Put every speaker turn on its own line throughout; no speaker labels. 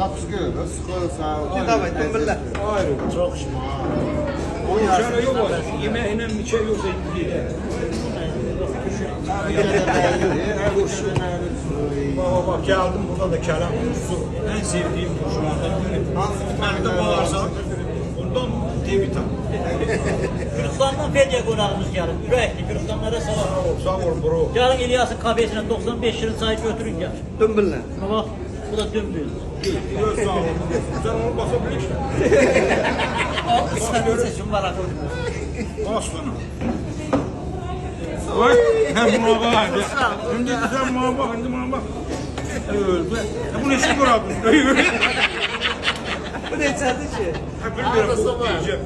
Zapускаю, sıkıyorsa.
Давай, dımbırla.
Hayır.
Çok şıma.
O şöyle yok var. Yemeğine bir şey yok diye. Bak geldim burada da kelam turşusu. En sevdiğim turşulardan biri. Ben de bağırsan bundan debitan.
Gürcistan'dan Fedya konağımız gelin. Yürekli Gürcistanlara salam.
Sağ ol bro.
Gelin İlyas'ın kafesine 95 yılın sahip götürün gel.
Dımbırla.
Bak bu da dümbül.
Göz sağ ol. Sen onu basabilirsin.
Sen seçim var akıllı.
Aslanım. Ay, hem buna bak. Hem de sen buna bak, hem de buna bak. Öyle. Bunu eski gördüm.
Bu ne içerdi ki?
Bir kere bu diyeceğim.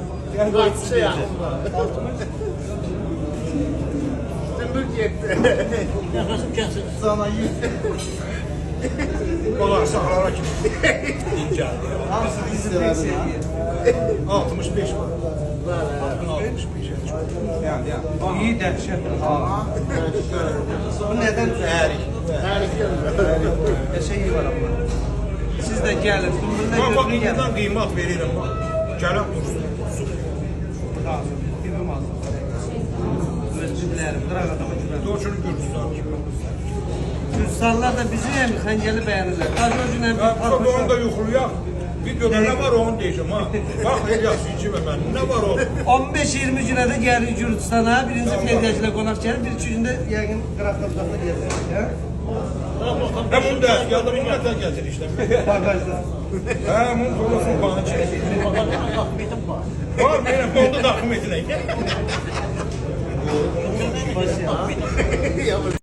Yakasım gelsin.
Sana 100.
Bağırsaklara kim? İnceldi.
Hamısı bizi pek seviyor.
65 var. 65. Yani.
İyi dehşet. Bu neden? Şey var ama. Siz de gelin. Dımbırla
Bak
götürün gelin.
bundan kıymat veririm bak. Kelem dursun.
Lazım. Birim az. Özgürlerim. Bırak adamı güven.
Doğuşunu Gürcistan.
Gürcistanlılar da bizi hem Xəngəli beğenirler. Kardeşin hem
Ya
bir
bak onu da yuxuluyak. Videoda ne var onu diyeceğim ha. Bak İlyas içime ben. Ne var o?
15-20 günə də gəlir Gürcistana. Birinci Fediyacıla qonaq gəlir. Bir iki gündə yəqin qıraqdan gəlir.
Hem bunu da geldi bunu da getir işte.
Bagajda.
He bunu kolasın bana çek.
Ahmetim var.
Var benim oldu da akım edileyim.
Başı ya.